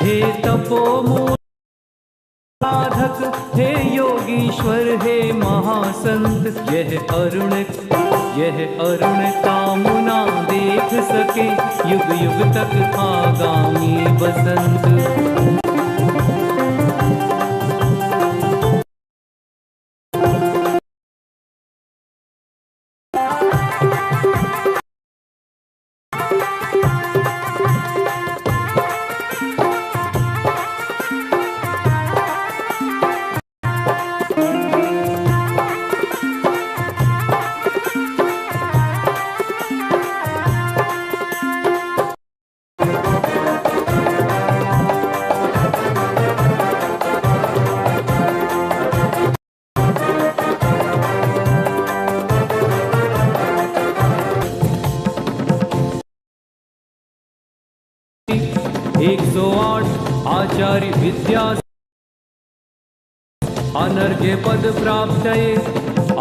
हे तपोमूल साधक, हे योगीश्वर, हे महासंत, यह अरुण कामना देख सके, युग युग तक आगामी बसंत। आचार्य विद्या अनर्घ्य पद प्राप्तये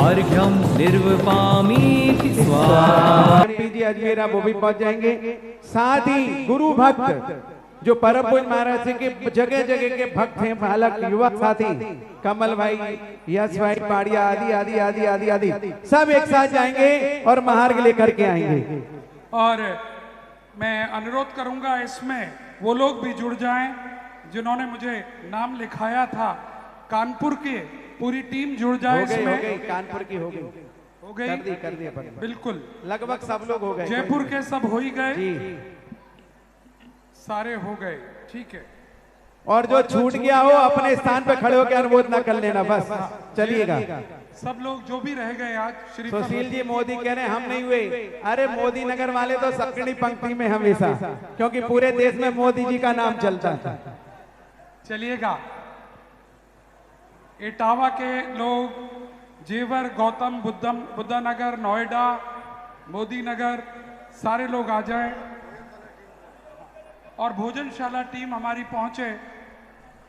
अर्घ्यम निर्वपामीति स्वाहा। पीजी अजमेर आप वो भी पहुंच जाएंगे। साथ ही गुरु भक्त जो परम पूज्य महाराज जी के जगह जगह के भक्त हैं, बालक युवा साथी कमल भाई, यश भाई, पाड़िया आदि आदि आदि आदि आदि सब एक साथ जाएंगे और महार्घ लेकर के आएंगे। और मैं अनुरोध करूंगा इसमें वो लोग भी जुड़ जाएं जिन्होंने मुझे नाम लिखाया था। कानपुर की पूरी टीम जुड़ जाए इसमें। हो गई कानपुर की हो गई कर दी बिल्कुल लगभग सब लोग हो गए। जयपुर के सब हो ही गए, सारे हो गए, ठीक है। और जो छूट गया हो अपने स्थान पे खड़े होकर अनुमोदन कर लेना, बस चलिएगा। सब लोग जो भी रह गए आज। श्री सुशील जी मोदी कह रहे हैं हम नहीं हुए। अरे मोदी नगर वाले तो सक्रिय पंक्ति में हमेशा, क्योंकि पूरे देश में मोदी जी का नाम चलता है। चलिएगा। इटावा के लोग, जेवर, गौतम बुद्धा नगर, नोएडा, मोदी नगर, सारे लोग आ जाएं। और भोजनशाला टीम हमारी पहुंचे,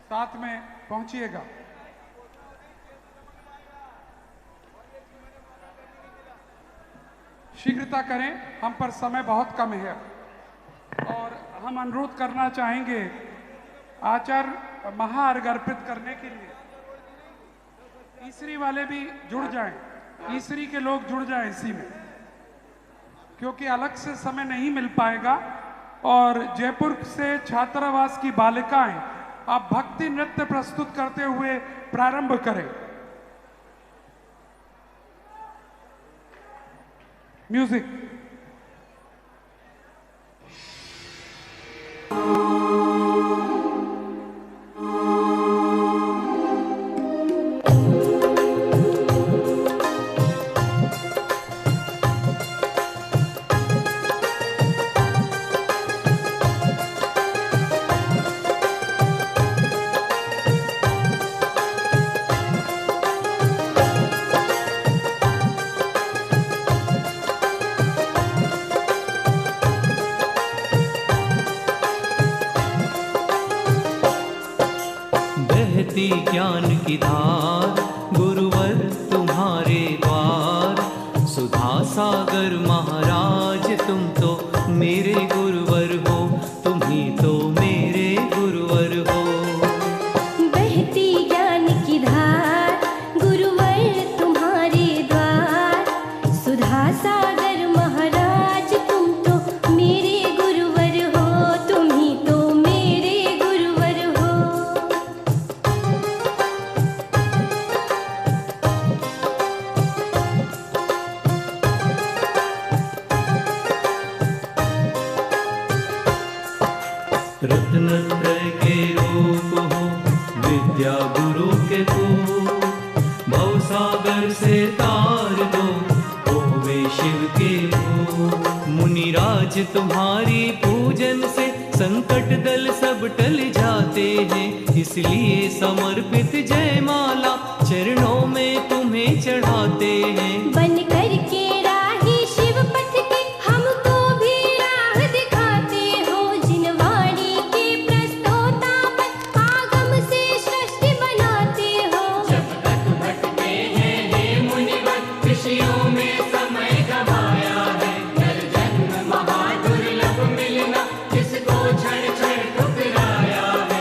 साथ में पहुंचिएगा। शीघ्रता करें, हम पर समय बहुत कम है। और हम अनुरोध करना चाहेंगे आचार्य महाअर्घ अर्पित करने के लिए तीसरी वाले भी जुड़ जाएं, तीसरी के लोग जुड़ जाएं इसी में, क्योंकि अलग से समय नहीं मिल पाएगा। और जयपुर से छात्रावास की बालिकाएं आप भक्ति नृत्य प्रस्तुत करते हुए प्रारंभ करें। म्यूजिक। ज्ञान की धार गुरुवर तुम्हारे द्वार, सुधा सागर महाराज तुम तो मेरे गुरुवर हो, तुम ही तो मेरे गुरुवर हो। बहती ज्ञान की धार गुरुवर तुम्हारे द्वार, सुधा सागर महाराज तुम तो मेरे गुरुवर हो, तुम ही तो मेरे गुरुवर हो। रत्नत्रय के रूप हो, विद्या गुरु के पूत, भवसागर से तार दो, होवे शिव के भूत। मुनिराज तुम्हारी पूजन से संकट दल सब टल जाते हैं, इसलिए समर्पित जयमाला चरणों में तुम्हें चढ़ाते हैं। बन करके राही शिव पथ के हमको भी राह दिखाते हो, जिनवाणी के प्रस्तोता पर आगम से सृष्टि बनाते हो। जब तक भटके हैं हे मुनिवर, ऋषियों में समय गवाया है, नर जन्म महादुर्लभ मिलना, जिसको क्षण क्षण ठुकराया है।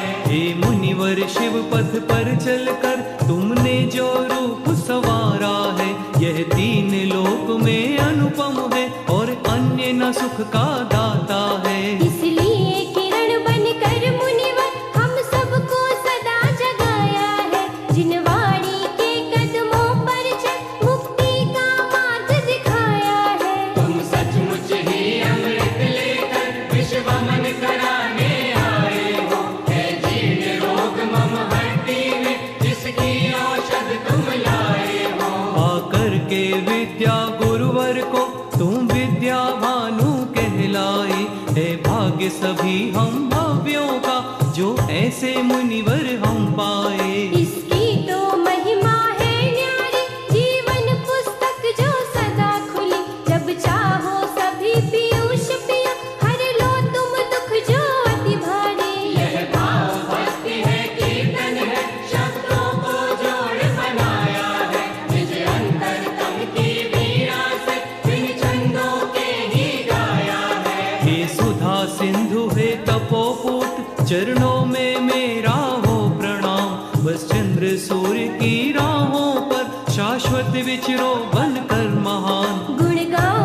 शिव पथ पर चलकर तुमने जो रूप संवारा है, यह तीन लोक में अनुपम है और अन्य न सुख का दाता है। इसलिए किरण बनकर मुनिवर हम सबको सदा जगाया है। जिनवाणी के कदमों पर चल मुक्ति का मार्ग दिखाया है। तुम सचमुच ही अमृत लेकर विश्व मन कराने आए हो। है जीर्ण रोग मम हड्डी में जिसकी औषध तुम लाए हो। आकर के विद्या गुरुवर को तुम विद्या भानु कहलाए। है भाग्य सभी हम भव्यों का जो ऐसे मुनिवर हम पाए। इसकी तो महिमा है न्यारी, जीवन पुस्तक जो सदा खुली। जब चाहो सभी पीयूष पियो, हर लो तुम दुख जो अति भारी। यह भाव भक्ति है, कीर्तन है, शब्दों को जोड़ बनाया है। निज अंतरतम की वीणा से इन छंदों के ही गाया है। हे सुधा सिंधु हे तपोपूत, चरणों में मेरा हो प्रणाम। बस चंद्र सूर्य की राहों पर शाश्वत विचरो बनकर महान। गुण गाओ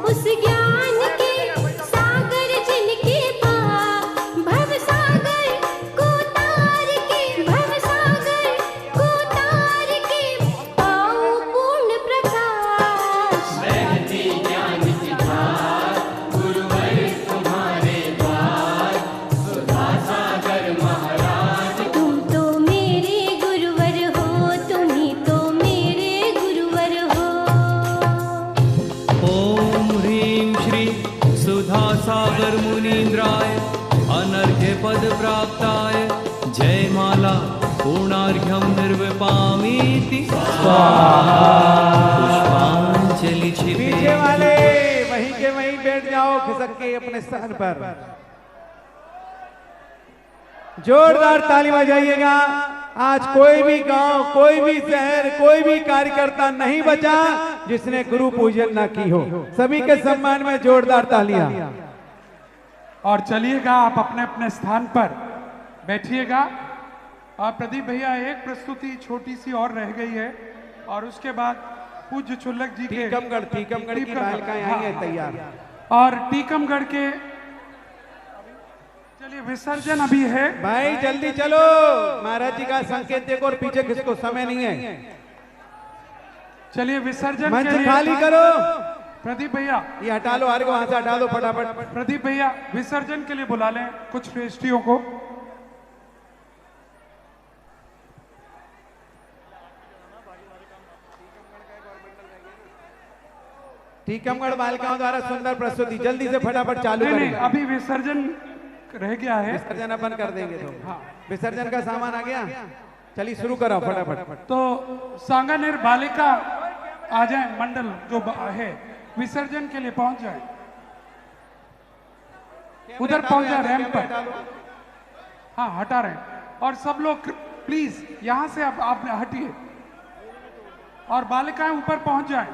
उस ज्ञान के सागर जिनके पार। भव सागर को तार के, भव सागर को तार के पाओ पूर्ण प्रकाश। बहती ज्ञान की धार, गुरुवर तुम्हारे द्वार। सुधा सागर महाराज तुम तो मेरे गुरुवर हो, तुम ही तो मेरे गुरुवर हो। ओम ह्रीं श्री सुधा सागर मुनीन्द्राय अनर्घ्य पद प्राप्ताय जय माला पूर्णार्घ्यम निर्विपामीति स्वाहा। पुष्पांजलि पीछे छिपे वाले वहीं के वहीं बैठ जाओ खिसक के अपने स्थान पर। जोरदार ताली बजाइएगा। आज कोई भी गांव, कोई भी शहर, कोई भी कार्यकर्ता नहीं बचा जिसने गुरु पूजन ना की हो। सभी के सम्मान में जोरदार तालियां। और चलिएगा आप अपने अपने स्थान पर बैठिएगा। और प्रदीप भैया एक प्रस्तुति छोटी सी और रह गई है और उसके बाद पूज्य चुल्लक जी के टीकमगढ़ की बालिकाएं आई हैं तैयार। और टीकमगढ़ के चलिए विसर्जन अभी है। भाई जल्दी चलो, महाराज जी का संकेत देखो और पीछे किसको समय नहीं है। चलिए विसर्जन मंच के लिए खाली करो। प्रदीप भैया, ये हटा लो, हर को वहां से हटा दो फटाफट। प्रदीप भैया विसर्जन के लिए बुला लें कुछ श्रेष्ठियों को। टीकमगढ़ बालिकाओं द्वारा सुंदर प्रस्तुति, जल्दी से फटाफट चालू नहीं नहीं, करें। अभी विसर्जन रह गया है। विसर्जन अपन कर देंगे तो। विसर्जन का सामान आ गया, चलिए शुरू करो फटाफट। तो सांगानेर बालिका आ जाए, मंडल जो है विसर्जन के लिए पहुंच जाए, उधर पहुंच जाए रैंप पर। हाँ हटा रहे हैं। और सब लोग प्लीज यहां से आप हटिए और बालिकाएं ऊपर पहुंच जाएं।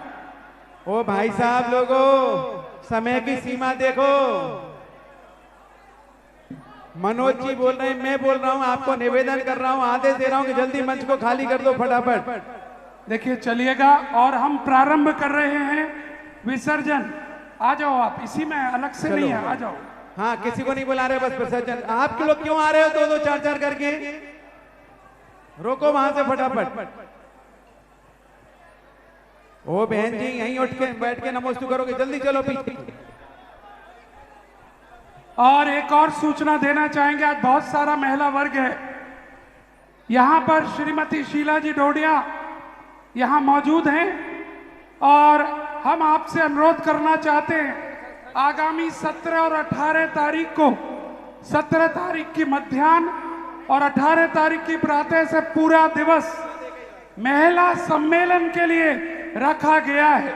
ओ भाई साहब लोगों, समय की सीमा देखो। मनोज जी बोल रहे हैं, मैं बोल रहा हूं, आपको निवेदन कर रहा हूं, आदेश दे रहा हूं कि जल्दी मंच को खाली कर दो फटाफट। देखिए चलिएगा और हम प्रारंभ कर रहे हैं विसर्जन। आ जाओ आप, इसी में अलग से नहीं है, आ जाओ। हाँ, किसी को नहीं बुला रहे, बस विसर्जन। आप लोग क्यों आ रहे हो दो दो चार चार करके? रोको वहां से फटाफट। ओ बहन जी, यहीं उठ के बैठ के नमोस्तु करोगे, जल्दी चलो पीछे। और एक और सूचना देना चाहेंगे, आज बहुत सारा महिला वर्ग है यहाँ पर। श्रीमती शीला जी डोडिया यहाँ मौजूद हैं और हम आपसे अनुरोध करना चाहते हैं, आगामी 17 और 18 तारीख को, 17 तारीख की मध्याह्न और 18 तारीख की प्रातः से पूरा दिवस महिला सम्मेलन के लिए रखा गया है।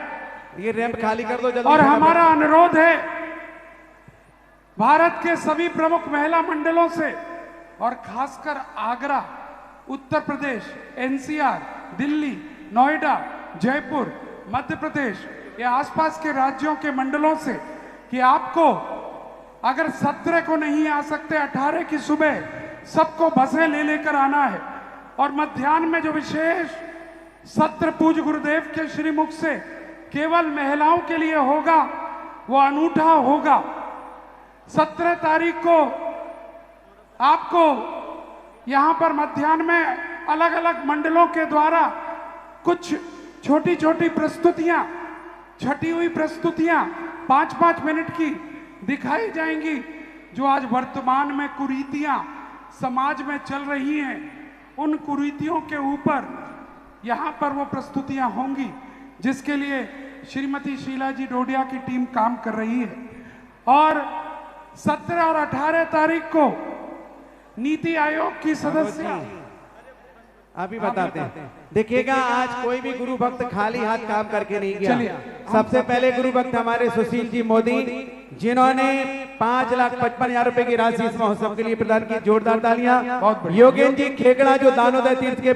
ये रैंप खाली कर दो जल्दी। और हमारा अनुरोध है भारत के सभी प्रमुख महिला मंडलों से और खासकर आगरा, उत्तर प्रदेश, एनसीआर, दिल्ली, नोएडा, जयपुर, मध्य प्रदेश या आसपास के राज्यों के मंडलों से कि आपको अगर 17 को नहीं आ सकते, 18 की सुबह सबको बसें ले लेकर आना है। और मध्याह्न में जो विशेष सत्र पूज्य गुरुदेव के श्रीमुख से केवल महिलाओं के लिए होगा, वो अनूठा होगा। 17 तारीख को आपको यहाँ पर मध्याह्न में अलग अलग मंडलों के द्वारा कुछ छोटी छोटी प्रस्तुतियां, छटी हुई प्रस्तुतियां 5-5 मिनट की दिखाई जाएंगी, जो आज वर्तमान में कुरीतियां समाज में चल रही हैं, उन कुरीतियों के ऊपर यहाँ पर वो प्रस्तुतियां होंगी, जिसके लिए श्रीमती शीला जी डोडिया की टीम काम कर रही है। और 17 और 18 तारीख को नीति आयोग की सदस्य अभी बताते हैं। देखिएगा, आज कोई भी गुरु भक्त खाली हाथ काम करके नहीं गया। सबसे पहले गुरु भक्त हमारे सुशील जी मोदी, जिन्होंने 5,55,000 रुपए की राशि इस महोत्सव के लिए प्रदान की। जोरदार तालियां। योगेंद्र जी खेगड़ा, जो दानोदय तीर्थ के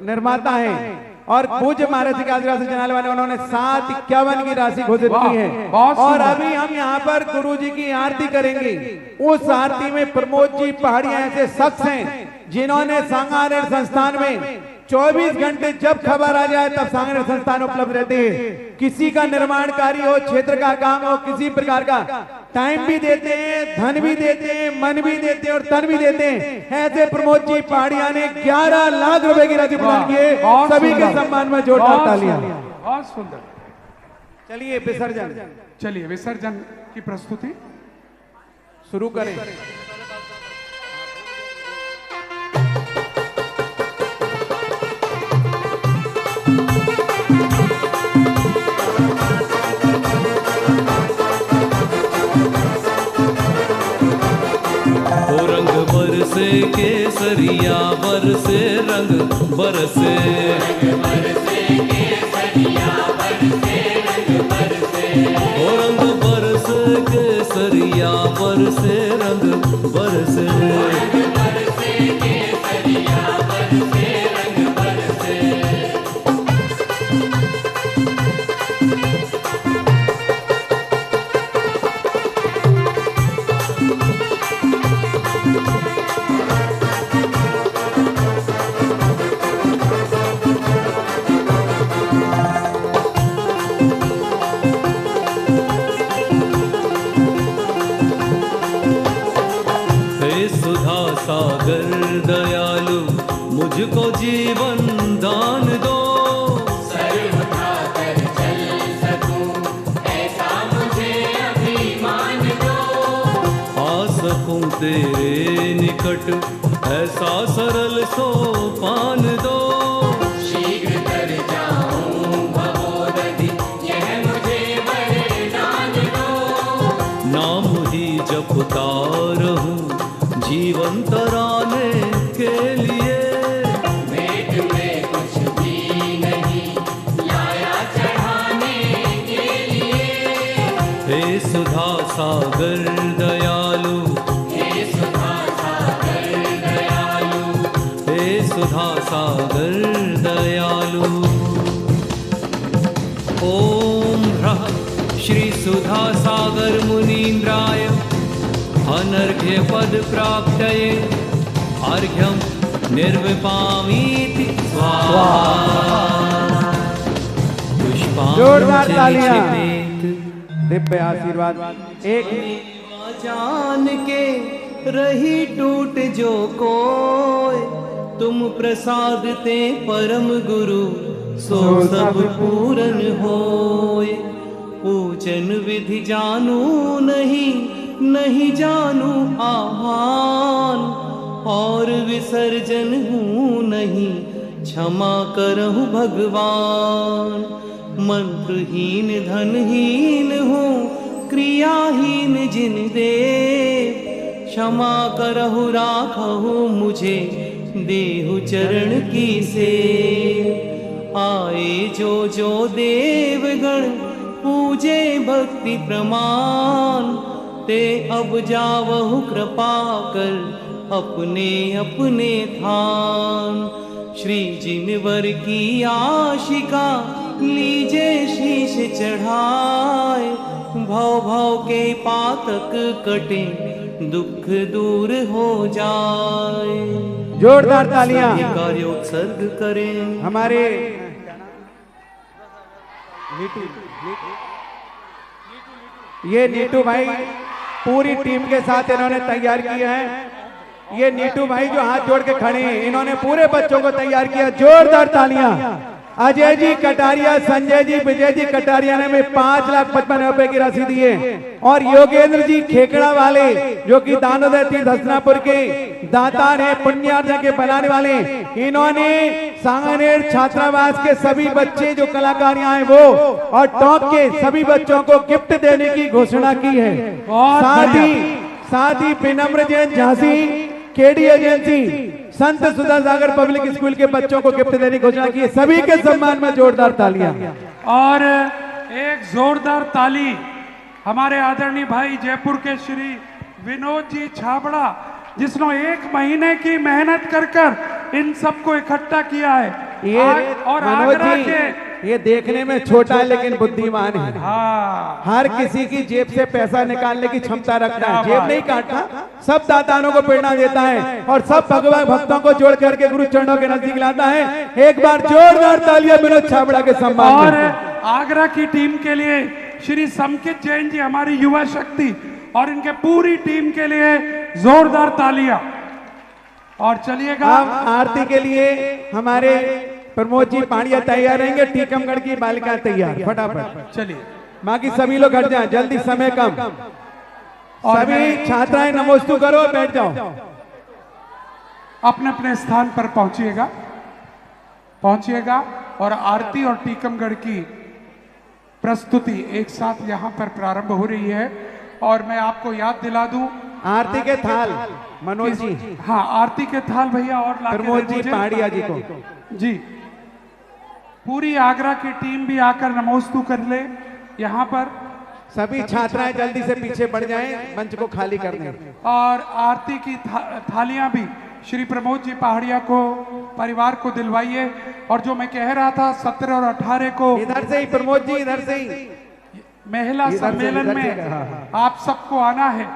निर्माता हैं और पूज्य महाराज जी के आशीर्वाद से चलाने वाले, उन्होंने 751 की राशि घोषित की है। और अभी हम यहाँ पर गुरु जी की आरती करेंगे। उस आरती में प्रमोद जी पहाड़िया ऐसे शख्स हैं जिन्होंने सांगानेर संस्थान में 24 घंटे जब खबर आ जाए तब सांगानेर संस्थान उपलब्ध रहते हैं। किसी का निर्माण कार्य हो, क्षेत्र का काम हो, किसी प्रकार का, टाइम भी देते हैं, धन भी देते हैं, मन भी देते हैं और तन भी देते हैं। ऐसे प्रमोद जी पहाड़िया ने 11 लाख रुपए की राशि प्रदान किए। सभी के सम्मान में जोरदार तालियां। बहुत सुंदर। चलिए विसर्जन, चलिए विसर्जन की प्रस्तुति शुरू करें। रंग बरसे केसरिया बरसे रंग बरसे, ओ रंग बरसे केसरिया बरसे रंग बरसे, सागर दयालु मुझको जीवन दान दो, सर उठाकर चल सकूं ऐसा मुझे अभिमान दो, आ सकूं तेरे निकट ऐसा सरल सोपान दो, शीघ्र कर जाऊं भवोदधि यह मुझे वरदान दो, नाम ही जपता रहूं जीवन तराने के लिए, भेंट में कुछ भी नहीं लाया चढ़ाने के लिए, हे सुधा सागर दयालु, हे सुधा सागर दयालु, हे सुधा सागर दयालु। ओम ह्रः श्री सुधा सागर मुनीन्द्राय अनर्घ्य पद प्राप्तये अर्घ्यं निर्विपामीति स्वाहा। जोरदार तालियां। दिव्य आशीर्वाद। एक जान के रही टूट जो कोय, तुम प्रसाद ते परम गुरु सो सब पूरन होय। पूजन विधि जानू नहीं, नहीं जानू आह्वान, और विसर्जन हूँ नहीं क्षमा करहु भगवान। मंत्रहीन धनहीन हूँ क्रियाहीन जिन दे, क्षमा करहु राखहु मुझे देहु चरण की से। आए जो जो देवगण पूजे भक्ति प्रमाण, ते अब जावहु कृपा कर अपने अपने थान। श्री जिनवर की आशिका लीजे शीश चढ़ाए, भव भव के पातक कटे दुख दूर हो जाए। जोरदार तालियां सभी कार्योत्सर्ग करें। हमारे ये नीटू भाई पूरी टीम के साथ इन्होंने तैयार किया है। ये नीटू भाई जो हाथ जोड़ के खड़े हैं, इन्होंने पूरे बच्चों को तैयार किया। जोरदार तालियां। अजय जी कटारिया, संजय जी, विजय जी कटारिया ने भी 5,55,000 रुपए की राशि दी है। और योगेंद्र जी खेकड़ा वाले जो कि दानोदय तीर्थ हसनापुर के दातार है, पुण्यार्जन के बनाने वाले, इन्होंने सांगनेर छात्रावास के सभी बच्चे जो कलाकार यहाँ हैं वो और टॉप के सभी बच्चों को गिफ्ट देने की घोषणा की है। साथ ही विनम्र जैन झांसी, केडी एजेंसी, संत सुधा सागर पब्लिक स्कूल के बच्चों को गिफ्ट देने की घोषणा की है। सभी के सम्मान में जोरदार तालियां। और एक जोरदार ताली हमारे आदरणीय भाई जयपुर के श्री विनोद जी छाबड़ा, जिसने 1 महीने की मेहनत कर इन सबको इकट्ठा किया है। और आगरा के ये देखने में छोटा है लेकिन बुद्धिमान है। हाँ, हर किसी की जेब से पैसा निकालने की क्षमता रखता है। जेब नहीं काटता, सब दाताओं को प्रेरणा देता है और सब भगवान भक्तों को जोड़ करके गुरु चरणों के नजदीक लाता है। एक बार जोरदार तालियां विनोद छाबड़ा के सम्मान और में। आगरा की टीम के लिए श्री समकित जैन जी, हमारी युवा शक्ति, और इनके पूरी टीम के लिए जोरदार तालियां। और चलिएगा आरती के लिए हमारे प्रमोद जी पांडिया तैयार रहेंगे। टीकमगढ़ की बालिका तैयार, फटाफट चलिए। बाकी सभी लोग हट जाएं, जल्दी, समय कम। सभी छात्राएं नमोस्तु करो, बैठ जाओ। अपने अपने स्थान पर पहुंचिएगा और आरती और टीकमगढ़ की प्रस्तुति एक साथ यहां पर प्रारंभ हो रही है। और मैं आपको याद दिला दूं, आरती के थाल मनोज जी, हाँ आरती के थाल भैया और प्रमोद जी पहाड़िया जी को जी। पूरी आगरा की टीम भी आकर नमोस्तु कर ले। यहाँ पर सभी छात्राएं जल्दी से पीछे बढ़ जाएं, मंच को खाली कर दें। और आरती की थालियां भी श्री प्रमोद जी पहाड़िया को, परिवार को दिलवाइए। और जो मैं कह रहा था 17 और 18 को इधर से ही प्रमोद जी, इधर से ही महिला सम्मेलन में आप सबको आना है,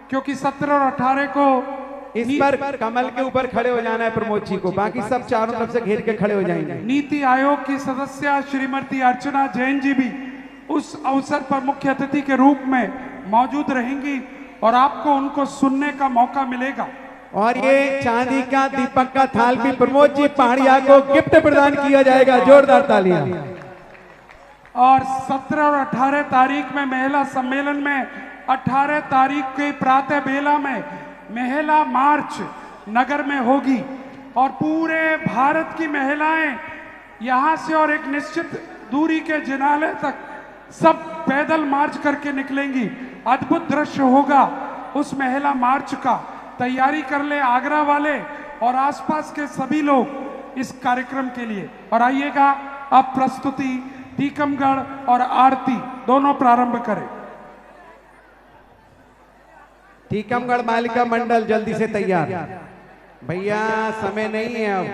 क्योंकि 17 और 18 को इस पर कमल के ऊपर खड़े हो जाना है प्रमोद जी को। बाकी सब चारों तरफ से घेर के खड़े हो जाएंगे। नीति आयोग की सदस्य श्रीमती अर्चना जैन जी भी उस अवसर पर मुख्य अतिथि के रूप में मौजूद रहेंगी और आपको उनको सुनने का मौका मिलेगा। और ये चांदी का दीपक का थाल भी प्रमोद जी पहाड़िया को गिफ्ट प्रदान किया जाएगा। जोरदार तालियां। और 17 और 18 तारीख में महिला सम्मेलन में, 18 तारीख के प्रातः बेला में महिला मार्च नगर में होगी और पूरे भारत की महिलाएं यहां से और एक निश्चित दूरी के जिनालय तक सब पैदल मार्च करके निकलेंगी। अद्भुत दृश्य होगा उस महिला मार्च का। तैयारी कर ले आगरा वाले और आसपास के सभी लोग इस कार्यक्रम के लिए। और आइएगा, अब प्रस्तुति टीकमगढ़ और आरती दोनों प्रारंभ करें। टीकमगढ़ बालिका मंडल जल्दी से तैयार भैया, समय नहीं है अब।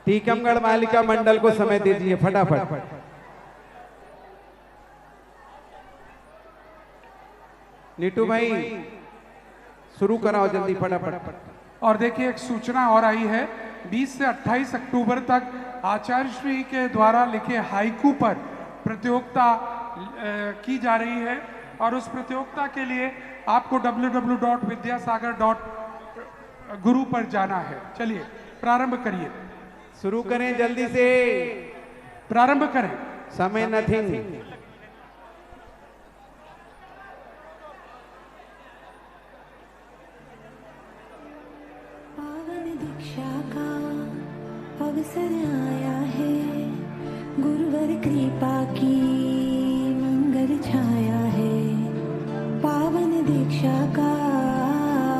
टीकमगढ़ बालिका मंडल को समय दीजिए फटाफट। नीटू भाई शुरू कराओ जल्दी फटाफट। और देखिए, एक सूचना और आई है, 20 से 28 अक्टूबर तक आचार्य श्री के द्वारा लिखे हाइकू पर प्रतियोगिता की जा रही है। और उस प्रतियोगिता के लिए आपको www.vidyasagar.guru पर जाना है। चलिए प्रारंभ करिए, शुरू करें, जल्दी से प्रारंभ करें, समय नथिंग। पावन दीक्षा का अवसर आया है, गुरुवर कृपा की मंगल छाया है। पावन दीक्षा का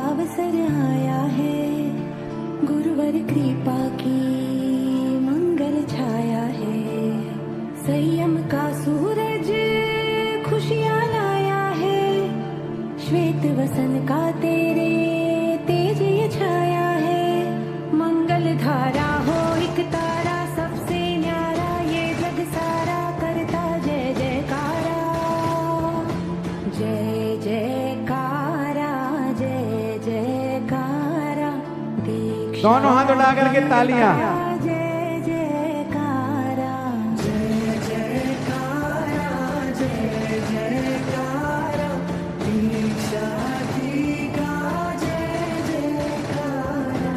अवसर आया है, गुरुवर कृपा की मंगल छाया है। संयम का सूरज खुशियाँ लाया है, श्वेत वसन का तेरे तेज ये छाया है। मंगल धारा हो एक तारा, सबसे न्यारा ये जग सारा, करता जय जयकारा, जय जयकारा। दोनों हाथ उठा करके तालियां। जय जयकारा जय जयकारा जय जयकारा दीक्षा जी का जय जयकारा।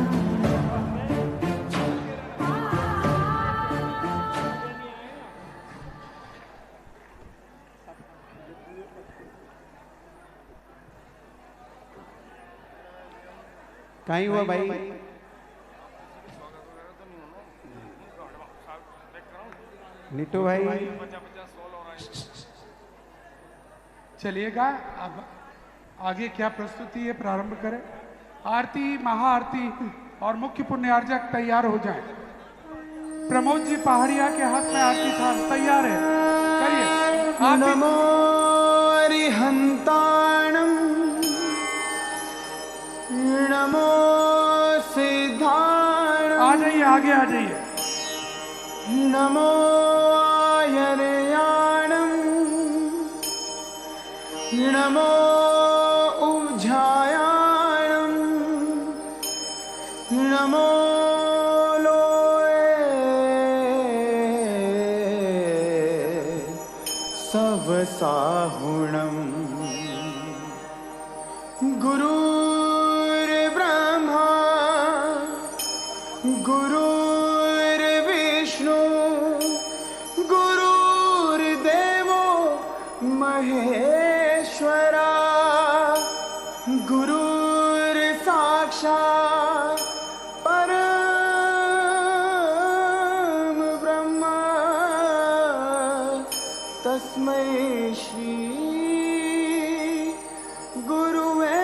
कहीं हुआ भाई? नीटू भाई चलिएगा, अब आगे क्या प्रस्तुति है प्रारंभ करें। आरती, महाआरती और मुख्य पुण्यार्चक तैयार हो जाएं। प्रमोद जी पहाड़िया के हाथ में आरती थाल तैयार है, करिए। नमो हरिहंताणं नमो सिद्धाणं। आ जाइए, आगे आ जाइए। नमो आयर्याणं नमो उज्जायाणं नमो लोये सवसाहुणम्। गुरुर्ब्रह्मा गुरुर्विष्णु गुरुर्देवो महेश्वरा गुरुर्साक्षात् परम ब्रह्म तस्मै श्री गुरुवे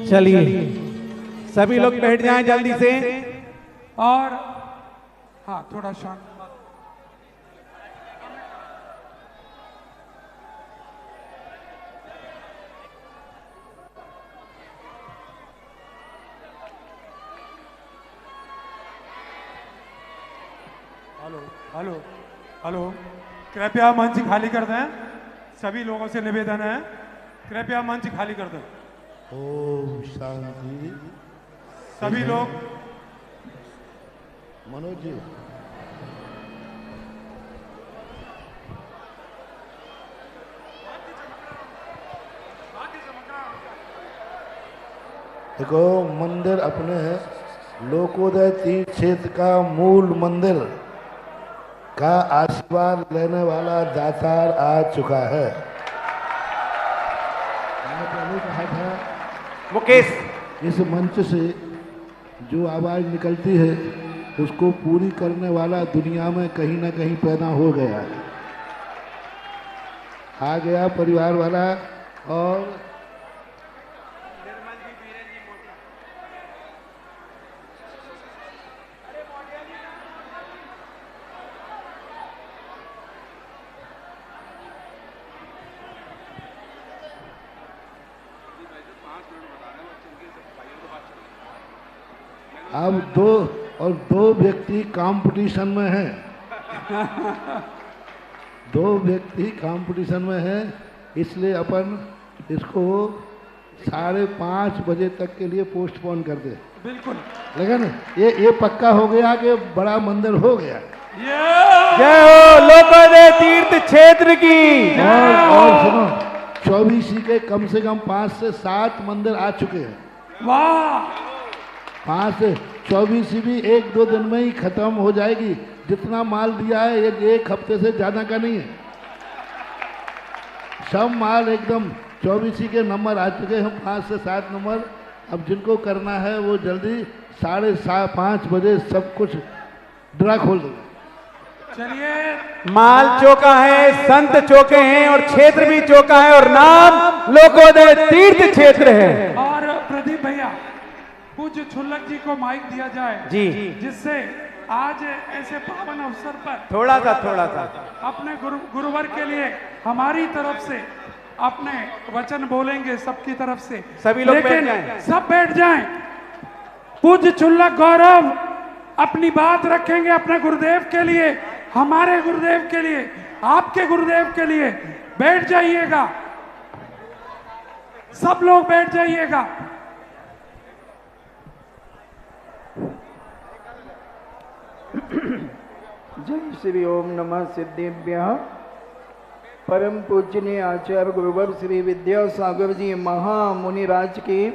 चलिए सभी लोग बैठ जाएं जल्दी से। और हाँ, थोड़ा शांत। हेलो हेलो हेलो, कृपया मंच खाली कर दें। सभी लोगों से निवेदन है, कृपया मंच खाली कर दें। ओम शांति। सभी लोग। मनोज जी, देखो मंदिर अपने लोकोदय तीर्थ क्षेत्र का मूल मंदिर का आशीर्वाद लेने वाला दातार आ चुका है। मैंने पहले कहा था मुकेश, इस मंच से जो आवाज निकलती है उसको पूरी करने वाला दुनिया में कहीं ना कहीं पैदा हो गया है, आ गया परिवार वाला। और अब दो व्यक्ति कंपटीशन में हैं। दो व्यक्ति कंपटीशन में हैं, इसलिए अपन इसको 5:30 बजे तक के लिए पोस्टपोन कर दे। बिल्कुल, लेकिन ये पक्का हो गया कि बड़ा मंदिर हो गया। जय हो लोकोदय तीर्थ क्षेत्र की। और सुनो, 24 के कम से कम 5 से 7 मंदिर आ चुके हैं। वाह, 5 से 24 भी 1-2 दिन में ही खत्म हो जाएगी। जितना माल दिया है एक हफ्ते से ज्यादा का नहीं है। सब माल एकदम 24 के नंबर आ चुके हैं, 5 से 7 नंबर। अब जिनको करना है वो जल्दी 5:30 बजे सब कुछ ड्रा खोल देंगे। चलिए, माल चौका है, संत चौके हैं और क्षेत्र भी चौका है और नाम लोकोदय तीर्थ क्षेत्र है। और प्रदीप भैया, पूज्य छुल्लक जी को माइक दिया जाए जी, जिससे आज ऐसे पावन अवसर पर थोड़ा सा अपने गुरुवर के लिए हमारी तरफ से अपने वचन बोलेंगे सबकी तरफ से। सभी लोग लेकिन बैठ जाएं। सब बैठ जाएं। पूज्य छुल्लक गौरव अपनी बात रखेंगे अपने गुरुदेव के लिए, हमारे गुरुदेव के लिए, आपके गुरुदेव के लिए। बैठ जाइएगा, सब लोग बैठ जाइएगा। जय श्री ओम नमः सिद्धिभ्यः। परम पूजनीय आचार्य गुरुवर श्री विद्यासागर जी महामुनिराज की,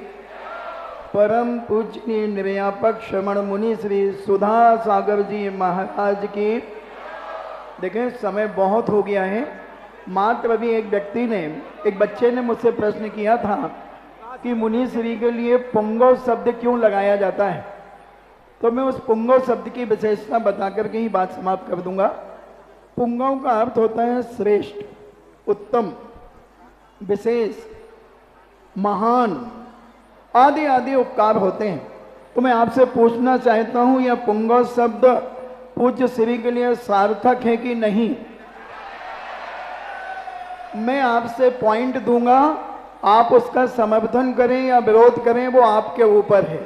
परम पूजनीय निर्यापक श्रमण मुनि श्री सुधा सागर जी महाराज की। देखें समय बहुत हो गया है। मात्र अभी एक बच्चे ने मुझसे प्रश्न किया था कि मुनि श्री के लिए पुंगव शब्द क्यों लगाया जाता है, तो मैं उस पुंगव शब्द की विशेषता बता करके ही बात समाप्त कर दूंगा। पुंगव का अर्थ होता है श्रेष्ठ, उत्तम, विशेष, महान आदि आदि उपकार होते हैं। तो मैं आपसे पूछना चाहता हूं, यह पुंगव शब्द पूज्य श्री के लिए सार्थक है कि नहीं? मैं आपसे पॉइंट दूंगा, आप उसका समर्थन करें या विरोध करें वो आपके ऊपर है।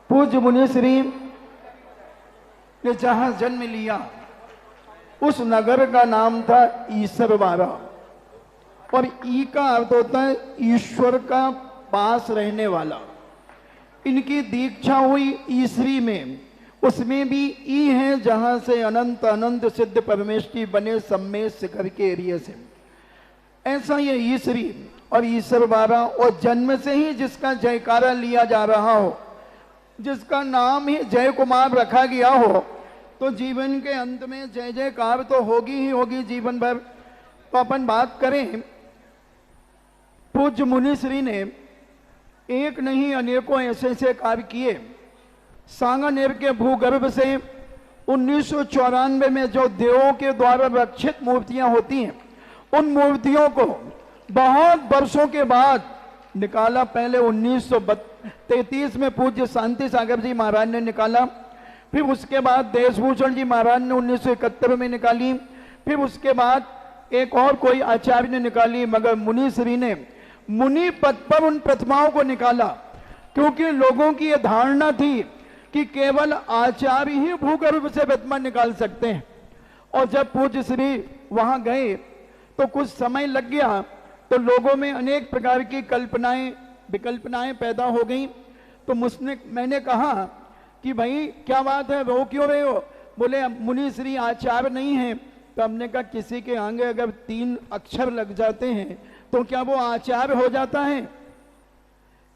पूज्य मुनिश्री ने जहां जन्म लिया उस नगर का नाम था ईसरवाड़ा, और ई का अर्थ होता है ईश्वर का पास रहने वाला। इनकी दीक्षा हुई ईसरी में, उसमें भी ई है जहां से अनंत अनंत सिद्ध परमेष्ठी बने सम्मेद शिखर के एरिया से। ऐसा ये ईसरी और ईसरवाड़ा, और जन्म से ही जिसका जयकारा लिया जा रहा हो, जिसका नाम ही जय कुमार रखा गया हो, तो जीवन के अंत में जय जयकार तो होगी ही होगी जीवन भर। तो अपन बात करें, पूज्य मुनिश्री ने एक नहीं अनेकों ऐसे ऐसे कार्य किए। सांगानेर के भूगर्भ से 1994 में जो देवों के द्वारा रक्षित मूर्तियां होती हैं, उन मूर्तियों को बहुत वर्षों के बाद निकाला। पहले 1933 में पूज्य शांति सागर जी महाराज ने निकाला, फिर उसके बाद देशभूषण जी महाराज ने 1971 में निकाली, फिर उसके बाद एक और कोई आचार्य ने निकाली, मगर मुनि श्री ने मुनि पद पर उन प्रतिमाओं को निकाला, क्योंकि लोगों की यह धारणा थी कि केवल आचार्य ही भूगर्भ से प्रतिमा निकाल सकते हैं। और जब पूज्य श्री वहां गए तो कुछ समय लग गया, तो लोगों में अनेक प्रकार की कल्पनाएं विकल्पनाएं पैदा हो गई। तो मैंने कहा कि भाई क्या बात है, रो क्यों रहे हो? बोले मुनि श्री आचार्य नहीं है। तो हमने कहा किसी के आगे अगर 3 अक्षर लग जाते हैं तो क्या वो आचार्य हो जाता है?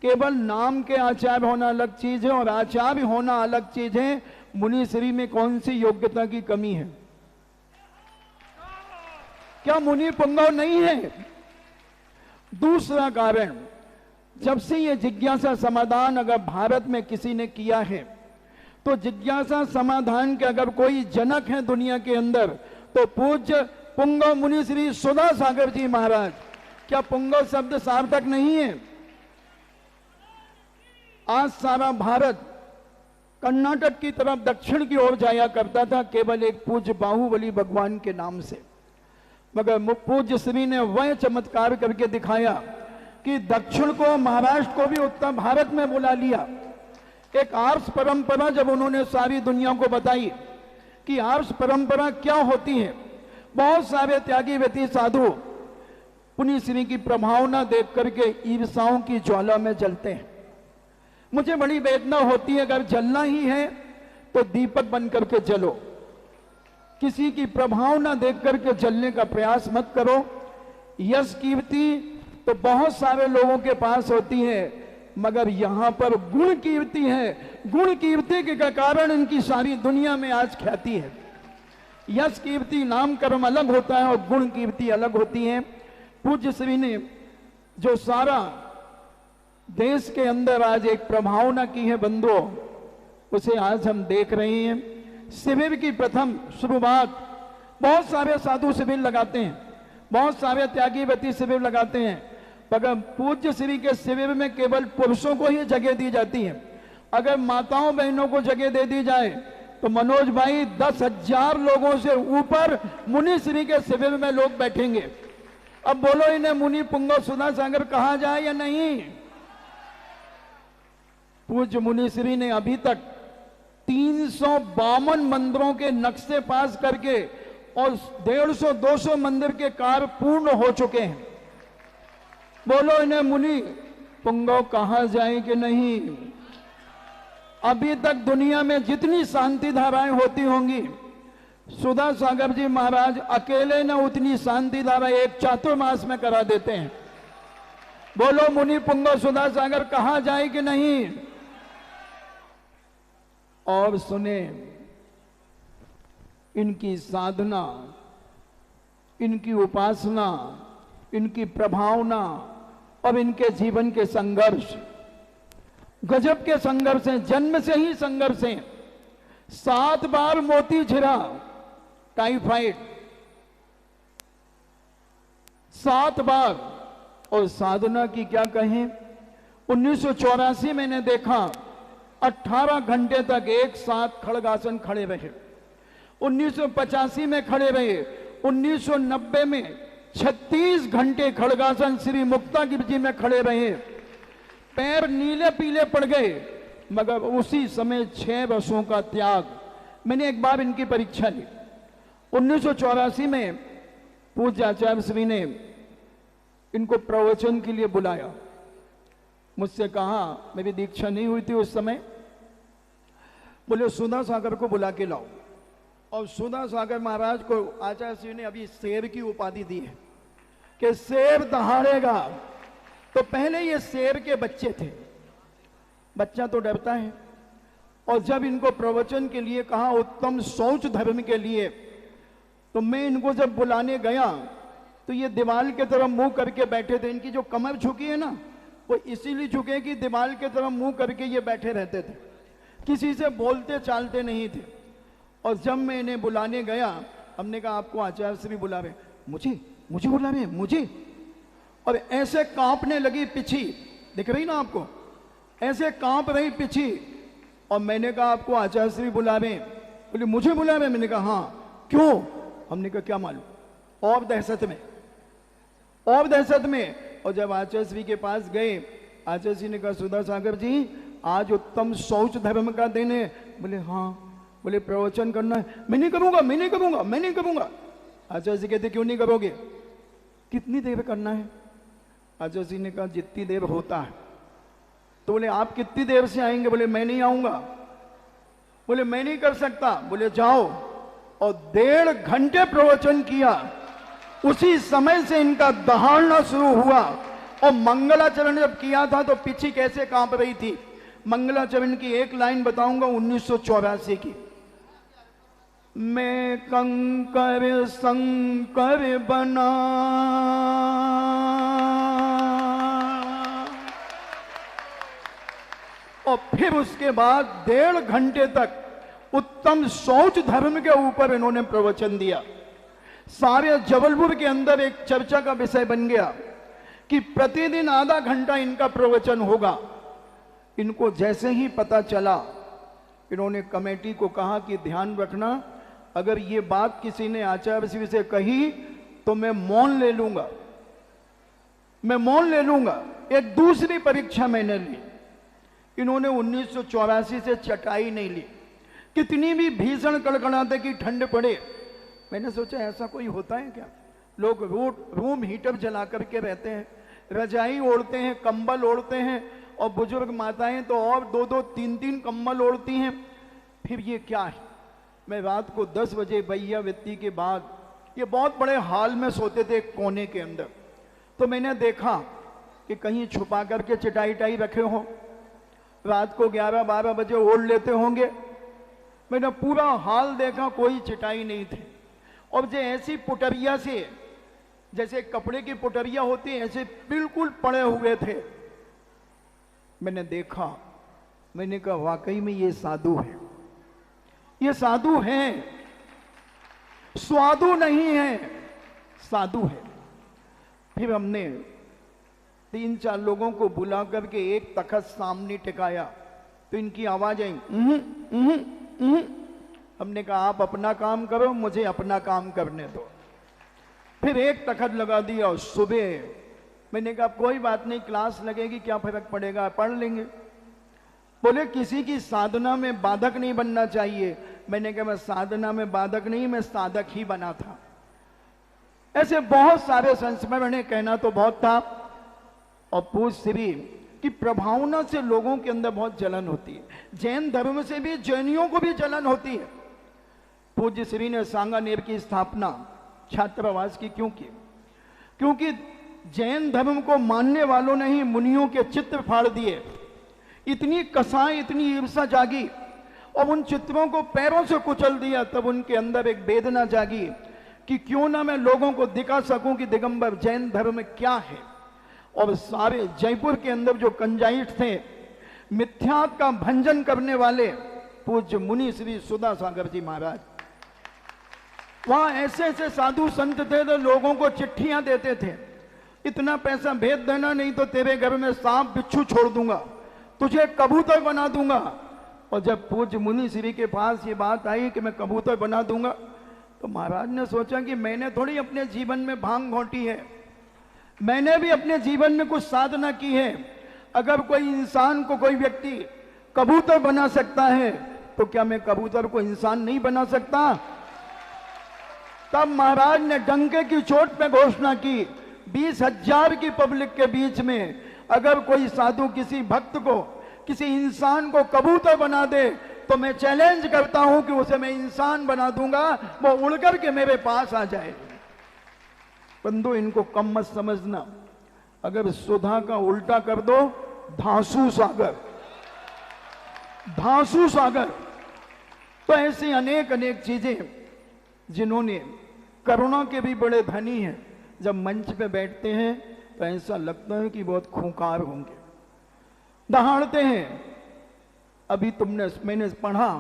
केवल नाम के आचार्य होना अलग चीज है और आचार्य होना अलग चीज है। मुनि श्री में कौन सी योग्यता की कमी है? क्या मुनि पुंगव नहीं है? दूसरा कारण, जब से ये जिज्ञासा समाधान अगर भारत में किसी ने किया है, तो जिज्ञासा समाधान के अगर कोई जनक है दुनिया के अंदर, तो पूज्य पुंगव मुनि श्री सुधा सागर जी महाराज। क्या पुंगव शब्द सार्थक नहीं है? आज सारा भारत कर्नाटक की तरफ दक्षिण की ओर जाया करता था केवल एक पूज्य बाहुबली भगवान के नाम से, मगर पूज्य श्री ने वह चमत्कार करके दिखाया कि दक्षिण को, महाराष्ट्र को भी उत्तर भारत में बुला लिया। एक आर्ष परंपरा जब उन्होंने सारी दुनिया को बताई कि आर्ष परंपरा क्या होती है, बहुत सारे त्यागी व्यती साधु पुनि श्री की प्रभावना देख करके ईर्षाओं की ज्वाला में जलते हैं। मुझे बड़ी वेदना होती है, अगर जलना ही है तो दीपक बन करके जलो, किसी की प्रभावना देख करके जलने का प्रयास मत करो। यश कीर्ति तो बहुत सारे लोगों के पास होती है, मगर यहां पर गुण कीर्ति है। गुण कीर्ति के कारण इनकी सारी दुनिया में आज ख्याति है। यश कीर्ति नाम कर्म अलग होता है और गुण कीर्ति अलग होती है। पूज्य श्री ने जो सारा देश के अंदर आज एक प्रभावना की है बंधुओं, उसे आज हम देख रहे हैं। शिविर की प्रथम शुरुआत, बहुत सारे साधु शिविर लगाते हैं, बहुत सारे त्यागी व्यती शिविर लगाते हैं, मगर पूज्य श्री के शिविर में केवल पुरुषों को ही जगह दी जाती है। अगर माताओं बहनों को जगह दे दी जाए तो मनोज भाई 10,000 लोगों से ऊपर मुनि श्री के शिविर में लोग बैठेंगे। अब बोलो इन्हें मुनि पुंगव सुधा सागर कहा जाए या नहीं? पूज्य मुनि श्री ने अभी तक 352 मंदिरों के नक्शे पास करके और 150-200 मंदिर के कार्य पूर्ण हो चुके हैं। बोलो इन्हें मुनि पुंगव कहा जाए कि नहीं? अभी तक दुनिया में जितनी शांति धाराएं होती होंगी, सुधा सागर जी महाराज अकेले न उतनी शांति धारा एक चातुर्मास में करा देते हैं। बोलो मुनि पुंगव सुधा सागर कहा जाए कि नहीं? और सुने, इनकी साधना, इनकी उपासना, इनकी प्रभावना और इनके जीवन के संघर्ष गजब के संघर्ष हैं। जन्म से ही संघर्ष हैं। 7 बार मोती झिरा, टाइफाइड 7 बार। और साधना की क्या कहें। 1984 मैंने देखा 18 घंटे तक एक साथ खड़गासन खड़े रहे। 1985 में खड़े रहे। 1990 में 36 घंटे खड़गासन श्री मुक्तागिरि जी में खड़े रहे। पैर नीले पीले पड़ गए, मगर उसी समय 6 वर्षों का त्याग। मैंने एक बार इनकी परीक्षा ली। 1984 में पूज्य आचार्य श्री ने इनको प्रवचन के लिए बुलाया। मुझसे कहा, मेरी दीक्षा नहीं हुई थी उस समय, बोले सुधा सागर को बुला के लाओ। और सुधा सागर महाराज को आचार्य श्री ने अभी शेर की उपाधि दी है कि शेर दहाड़ेगा। तो पहले ये शेर के बच्चे थे, बच्चा तो डरता है। और जब इनको प्रवचन के लिए कहा, उत्तम शौच धर्म के लिए, तो मैं इनको जब बुलाने गया तो ये दीवार के तरफ मुंह करके बैठे थे। इनकी जो कमर झुकी है ना, वो इसीलिए झुके कि दीवार के तरफ मुंह करके ये बैठे रहते थे, किसी से बोलते चालते नहीं थे। और जब मैं इन्हें बुलाने गया, हमने कहा आपको आचार्य श्री बुला रहे। मुझे बुला रहे, मुझे। और ऐसे कांपने लगी पिछी। दिख रही ना आपको, ऐसे कांप रही पिछी। और मैंने कहा आपको आचार्य श्री बुला रहे हैं? बोले मुझे बुला रहे हैं। मैंने कहा हाँ, क्यों? हमने कहा क्या मालूम। और दहशत में, और दहशत में। और जब आचार्य श्री के पास गए, आचार्य श्री ने कहा सुधा सागर जी आज उत्तम शौच धर्म का दिन है। बोले हाँ। बोले प्रवचन करना है। मैं नहीं करूंगा, मैं नहीं करूंगा, मैं नहीं करूंगा। आचार्य जी कहते क्यों नहीं करोगे? कितनी देर करना है? आचार्य जी ने कहा जितनी देर होता है। तो बोले आप कितनी देर से आएंगे? बोले मैं नहीं आऊंगा। बोले मैं नहीं कर सकता। बोले जाओ। और 1.5 घंटे प्रवचन किया। उसी समय से इनका दहाड़ना शुरू हुआ। और मंगलाचरण जब किया था तो पीछे कैसे कांप रही थी। मंगलाचरण की एक लाइन बताऊंगा 1984 की। मैं कंकर संकर बना, और फिर उसके बाद 1.5 घंटे तक उत्तम शौच धर्म के ऊपर इन्होंने प्रवचन दिया। सारे जबलपुर के अंदर एक चर्चा का विषय बन गया कि प्रतिदिन आधा घंटा इनका प्रवचन होगा। इनको जैसे ही पता चला, इन्होंने कमेटी को कहा कि ध्यान रखना, अगर ये बात किसी ने आचार्य श्री से कही तो मैं मौन ले लूंगा, मैं मौन ले लूंगा। एक दूसरी परीक्षा मैंने ली। इन्होंने 1984 से चटाई नहीं ली। कितनी भी भीषण कड़कड़ाते की ठंड पड़े, मैंने सोचा ऐसा कोई होता है क्या? लोग रूम हीटर जला करके रहते हैं, रजाई ओढ़ते हैं, कंबल ओढ़ते हैं, और बुजुर्ग माताएं तो और 2-2, 3-3 कंबल ओढ़ती हैं। फिर ये क्या है? मैं रात को 10 बजे भैया वित्ती के बाद, ये बहुत बड़े हाल में सोते थे एक कोने के अंदर, तो मैंने देखा कि कहीं छुपा करके चटाई टाई रखे हो, रात को 11-12 बजे ओढ़ लेते होंगे। मैंने पूरा हाल देखा, कोई चटाई नहीं थी। और जो ऐसी पुटरिया से, जैसे कपड़े की पुटरिया होती है, ऐसे बिल्कुल पड़े हुए थे। मैंने देखा, मैंने कहा वाकई में ये साधु है, ये साधु है, स्वादु नहीं है, साधु है। फिर हमने 3-4 लोगों को बुला करके एक तखत सामने टिकाया, तो इनकी आवाज आई हमने कहा आप अपना काम करो, मुझे अपना काम करने दो। फिर एक तखत लगा दिया। और सुबह मैंने कहा कोई बात नहीं, क्लास लगेगी, क्या फर्क पड़ेगा, पढ़ लेंगे। बोले किसी की साधना में बाधक नहीं बनना चाहिए। मैंने कहा मैं साधना में बाधक नहीं, मैं साधक ही बना था। ऐसे बहुत सारे संस्मरण है, कहना तो बहुत था। और पूज श्री की प्रभावना से लोगों के अंदर बहुत जलन होती है। जैन धर्म से भी जैनियों को भी जलन होती है। पूज्य श्री ने सांगानेर की स्थापना छात्रावास की क्यों की? क्योंकि जैन धर्म को मानने वालों ने ही मुनियों के चित्र फाड़ दिए। इतनी कसाई, इतनी ईर्षा जागी, और उन चित्रों को पैरों से कुचल दिया। तब उनके अंदर एक वेदना जागी कि क्यों ना मैं लोगों को दिखा सकूं कि दिगंबर जैन धर्म क्या है। और सारे जयपुर के अंदर जो कंजाइट थे, मिथ्यात्व का भंजन करने वाले पूज्य मुनि श्री सुधा सागर जी महाराज, वहां ऐसे ऐसे साधु संत थे तो लोगों को चिट्ठियां देते थे, इतना पैसा भेज देना नहीं तो तेरे घर में सांप बिच्छू छोड़ दूंगा, तुझे कबूतर बना दूंगा। और जब पूज्य मुनि श्री के पास ये बात आई कि मैं कबूतर बना दूंगा, तो महाराज ने सोचा कि मैंने थोड़ी अपने जीवन में भांग घोंटी है, मैंने भी अपने जीवन में कुछ साधना की है। अगर कोई इंसान को कोई व्यक्ति कबूतर बना सकता है, तो क्या मैं कबूतर को इंसान नहीं बना सकता? तब महाराज ने डंके की चोट पे घोषणा की, 20,000 की पब्लिक के बीच में अगर कोई साधु किसी भक्त को, किसी इंसान को कबूतर बना दे, तो मैं चैलेंज करता हूं कि उसे मैं इंसान बना दूंगा, वो उड़ करके मेरे पास आ जाए। बंधु, इनको कम मत समझना। अगर सुधा का उल्टा कर दो, धांसू सागर, धांसू सागर। तो ऐसी अनेक अनेक चीजें जिन्होंने, करुणा के भी बड़े धनी हैं, जब मंच पे बैठते हैं तो ऐसा लगता है कि बहुत खूंखार होंगे, दहाड़ते हैं। अभी मैंने पढ़ा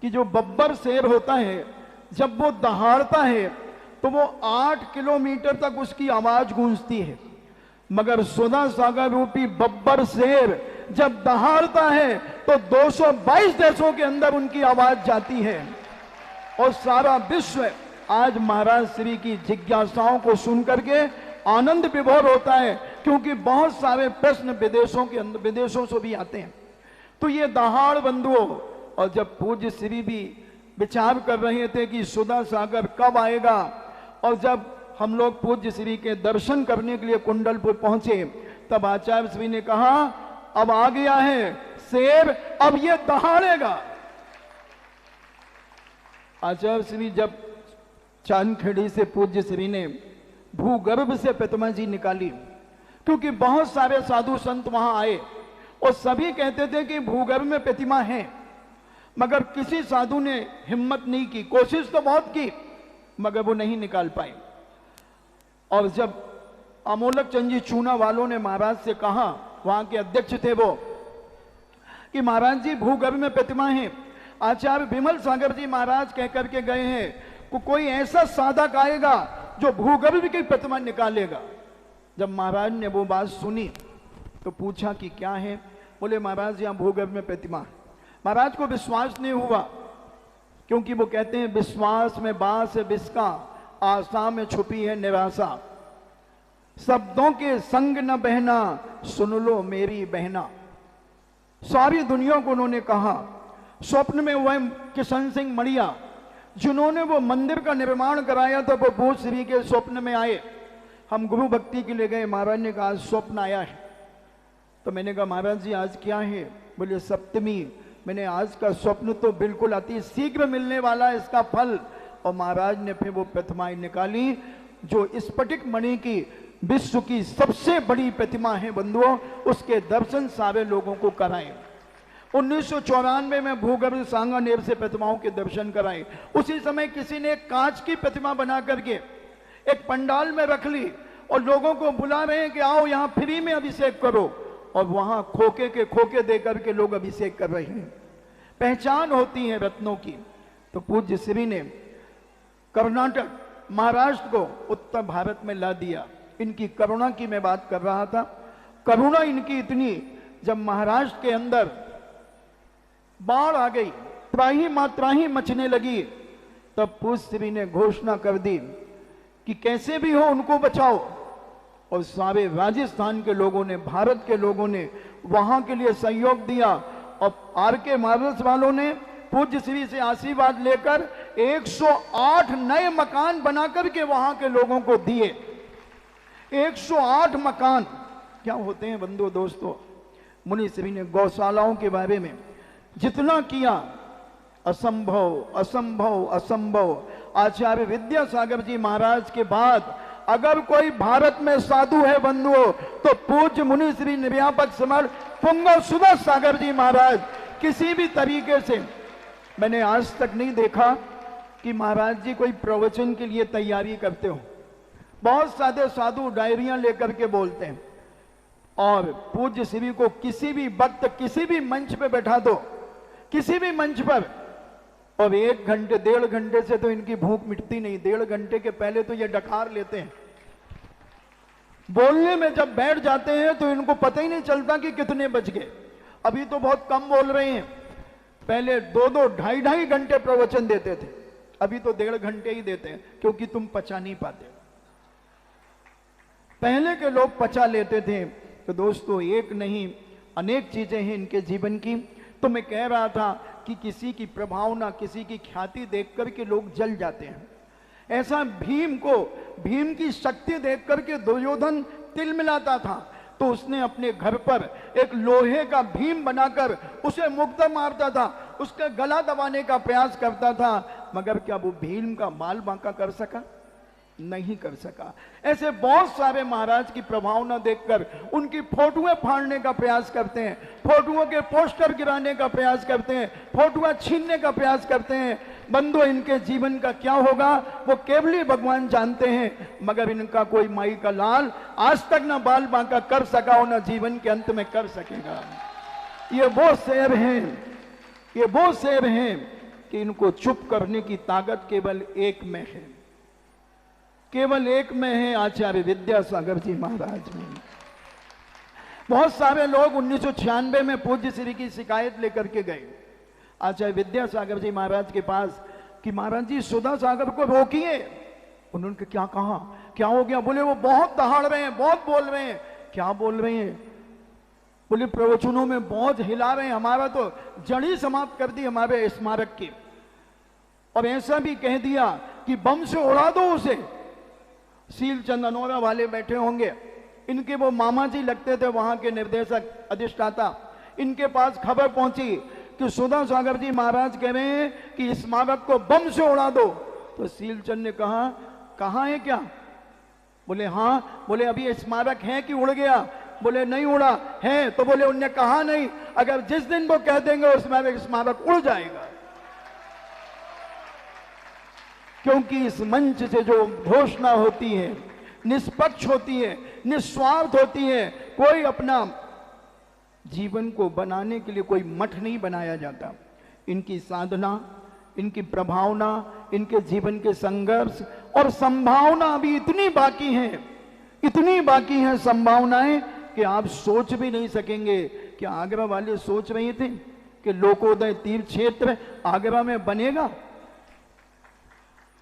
कि जो बब्बर शेर होता है, जब वो दहाड़ता है तो वो 8 किलोमीटर तक उसकी आवाज गूंजती है। मगर सुधा सागर रूपी बब्बर शेर जब दहाड़ता है तो 222 देशों के अंदर उनकी आवाज जाती है और सारा विश्व आज महाराज श्री की जिज्ञासाओं को सुन करके आनंद विभोर होता है, क्योंकि बहुत सारे प्रश्न विदेशों के अंदर विदेशों से भी आते हैं। तो ये दहाड़ बंधुओं, और जब पूज्य श्री भी विचार कर रहे थे कि सुधा सागर कब आएगा, और जब हम लोग पूज्य श्री के दर्शन करने के लिए कुंडलपुर पहुंचे, तब आचार्य श्री ने कहा अब आ गया है शेर, अब ये दहाड़ेगा। आचार्य श्री जब चांदखेड़ी से पूज्य श्री ने भूगर्भ से प्रतिमा जी निकाली, क्योंकि बहुत सारे साधु संत वहां आए और सभी कहते थे कि भूगर्भ में प्रतिमा है, मगर किसी साधु ने हिम्मत नहीं की, कोशिश तो बहुत की मगर वो नहीं निकाल पाए। और जब अमोलक चंद जी चूना वालों ने महाराज से कहा, वहां के अध्यक्ष थे वो, कि महाराज जी भूगर्भ में प्रतिमा है, आचार्य विमल सागर जी महाराज कह करके गए हैं कोई ऐसा साधक आएगा जो भूगर्भ की प्रतिमा निकालेगा। जब महाराज ने वो बात सुनी तो पूछा कि क्या है, बोले महाराज यहाँ भूगर्भ में प्रतिमा है। महाराज को विश्वास नहीं हुआ, क्योंकि वो कहते हैं विश्वास में बास है बिस्का, आशा में छुपी है निराशा, शब्दों के संग न बहना, सुन लो मेरी बहना। सारी दुनिया को उन्होंने कहा। स्वप्न में वह किशन सिंह मड़िया जिन्होंने वो मंदिर का निर्माण कराया था, वो भूत श्री के स्वप्न में आए। हम गुरु भक्ति के लिए गए, महाराज ने कहा स्वप्न आया है। तो मैंने कहा महाराज जी आज क्या है, बोले सप्तमी। मैंने आज का स्वप्न तो बिल्कुल अति शीघ्र मिलने वाला है इसका फल। और महाराज ने फिर वो प्रतिमाएं निकाली जो स्फटिक मणि की विश्व की सबसे बड़ी प्रतिमा है बंधुओं, उसके दर्शन सारे लोगों को कराए। 1994 में भूगर्भ सांगानेर से प्रतिमाओं के दर्शन कराए। उसी समय किसी ने कांच की प्रतिमा बना करके एक पंडाल में रख ली और लोगों को बुला रहे हैं कि आओ यहाँ फ्री में अभिषेक करो, और वहां खोखे के खोखे दे करके लोग अभिषेक कर रहे हैं। पहचान होती है रत्नों की। तो पूज्य श्री ने कर्नाटक, महाराष्ट्र को उत्तर भारत में ला दिया। इनकी करुणा की मैं बात कर रहा था। करुणा इनकी इतनी, जब महाराष्ट्र के अंदर बाढ़ आ गई, त्राही मात्राही मचने लगी, तब पूज्य श्री ने घोषणा कर दी कि कैसे भी हो उनको बचाओ। और सारे राजस्थान के लोगों ने, भारत के लोगों ने वहां के लिए सहयोग दिया। और आरके मार्बल्स वालों ने पूज्य श्री से आशीर्वाद लेकर 108 नए मकान बनाकर के वहां के लोगों को दिए। 108 मकान क्या होते हैं बंधु दोस्तों। मुनि श्री ने गौशालाओं के बारे में जितना किया, असंभव असंभव असंभव। आचार्य विद्यासागर जी महाराज के बाद अगर कोई भारत में साधु है बंधुओं, तो पूज्य मुनि श्री निर्यापक समर्थ पुंगव सुधा सागर जी महाराज। किसी भी तरीके से मैंने आज तक नहीं देखा कि महाराज जी कोई प्रवचन के लिए तैयारी करते हो। बहुत सारे साधु डायरियां लेकर के बोलते हैं, और पूज्य श्री को किसी भी वक्त किसी भी मंच पे बैठा दो, किसी भी मंच पर, और 1 घंटे 1.5 घंटे से तो इनकी भूख मिटती नहीं। 1.5 घंटे के पहले तो ये डकार लेते हैं। बोलने में जब बैठ जाते हैं तो इनको पता ही नहीं चलता कि कितने बज गए। अभी तो बहुत कम बोल रहे हैं, पहले 2-2, 2.5 घंटे प्रवचन देते थे, अभी तो 1.5 घंटे ही देते हैं, क्योंकि तुम पचा नहीं पाते। पहले के लोग पचा लेते थे। तो दोस्तों एक नहीं अनेक चीजें हैं इनके जीवन की। तो मैं कह रहा था कि किसी की प्रभावना, किसी की ख्याति देख करके लोग जल जाते हैं। ऐसा भीम को, भीम की शक्ति देख करके दुर्योधन तिल मिलाता था, तो उसने अपने घर पर एक लोहे का भीम बनाकर उसे मुक्ता मारता था, उसका गला दबाने का प्रयास करता था, मगर क्या वो भीम का बाल बांका कर सका? नहीं कर सका। ऐसे बहुत सारे महाराज की प्रभावना देखकर उनकी फोटोएं फाड़ने का प्रयास करते हैं, फोटोओं के पोस्टर गिराने का प्रयास करते हैं, फोटोएं छीनने का प्रयास करते हैं। बंधु इनके जीवन का क्या होगा वो केवल ही भगवान जानते हैं, मगर इनका कोई माई का लाल आज तक ना बाल बांका कर सका और ना जीवन के अंत में कर सकेगा। ये वो शेर हैं, ये वो शेर हैं कि इनको चुप करने की ताकत केवल एक में है, केवल एक में है, आचार्य विद्यासागर जी महाराज में। बहुत सारे लोग 1996 में पूज्य श्री की शिकायत लेकर के गए आचार्य विद्यासागर जी महाराज के पास कि महाराज जी सुधा सागर को रोकिए। उन्होंने क्या कहा, क्या हो गया? बोले वो बहुत दहाड़ रहे हैं, बहुत बोल रहे हैं। क्या बोल रहे हैं? बोले प्रवचनों में बहुत हिला रहे हैं, हमारा तो जड़ी समाप्त कर दी हमारे स्मारक की। और ऐसा भी कह दिया कि बम से उड़ा दो उसे। शीलचंद अनोरा वाले बैठे होंगे, इनके वो मामा जी लगते थे वहां के निर्देशक अधिष्ठाता। इनके पास खबर पहुंची कि सुधा सागर जी महाराज कह रहे हैं कि स्मारक को बम से उड़ा दो। तो शीलचंद ने कहा कहां है क्या? बोले हाँ। बोले अभी स्मारक है कि उड़ गया? बोले नहीं उड़ा है। तो बोले उनने कहा नहीं, अगर जिस दिन वो कह देंगे उसमें स्मारक उड़ जाएगा। क्योंकि इस मंच से जो घोषणा होती है निष्पक्ष होती है, निस्वार्थ होती है। कोई अपना जीवन को बनाने के लिए कोई मठ नहीं बनाया जाता। इनकी साधना, इनकी प्रभावना, इनके जीवन के संघर्ष और संभावना अभी इतनी बाकी है, इतनी बाकी है संभावनाएं कि आप सोच भी नहीं सकेंगे। कि आगरा वाले सोच रहे थे कि लोकोदय तीर्थ क्षेत्र आगरा में बनेगा?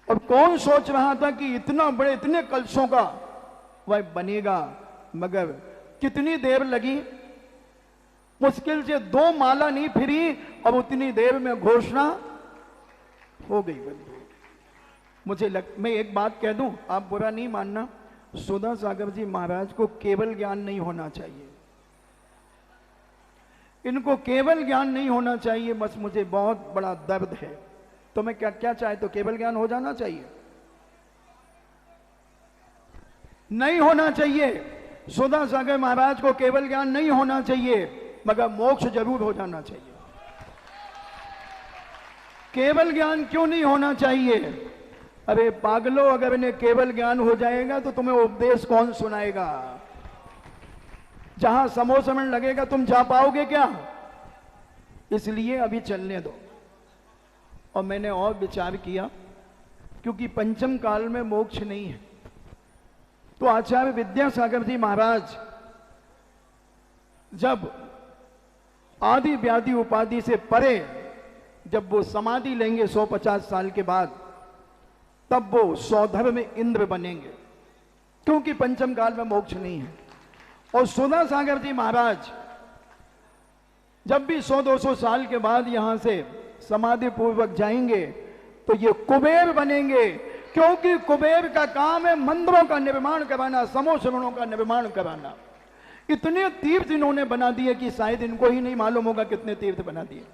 और कौन सोच रहा था कि इतना बड़े, इतने कलशों का वह बनेगा? मगर कितनी देर लगी, मुश्किल से 2 माला नहीं फिरी और उतनी देर में घोषणा हो गई। बंधु मैं एक बात कह दूं, आप बुरा नहीं मानना, सुधा सागर जी महाराज को केवल ज्ञान नहीं होना चाहिए। इनको केवल ज्ञान नहीं होना चाहिए, बस मुझे बहुत बड़ा दर्द है। तो मैं क्या चाहे तो केवल ज्ञान हो जाना चाहिए? नहीं होना चाहिए। सुधा सागर महाराज को केवल ज्ञान नहीं होना चाहिए, मगर मोक्ष जरूर हो जाना चाहिए। केवल ज्ञान क्यों नहीं होना चाहिए? अरे पागलो, अगर इन्हें केवल ज्ञान हो जाएगा तो तुम्हें उपदेश कौन सुनाएगा? जहां समोसमण लगेगा तुम जा पाओगे क्या? इसलिए अभी चलने दो। और मैंने और विचार किया, क्योंकि पंचम काल में मोक्ष नहीं है, तो आचार्य विद्यासागर जी महाराज जब आदि व्याधि उपाधि से परे जब वो समाधि लेंगे 150 साल के बाद, तब वो सौधर्म में इंद्र बनेंगे, क्योंकि पंचम काल में मोक्ष नहीं है। और सुधा सागर जी महाराज जब भी 100-200 साल के बाद यहां से समाधि पूर्वक जाएंगे तो ये कुबेर बनेंगे, क्योंकि कुबेर का काम है मंदिरों का निर्माण कराना, समोसरणों का निर्माण कराना। इतने तीर्थ इन्होंने बना दिए कि शायद इनको ही नहीं मालूम होगा कितने तीर्थ बना दिए।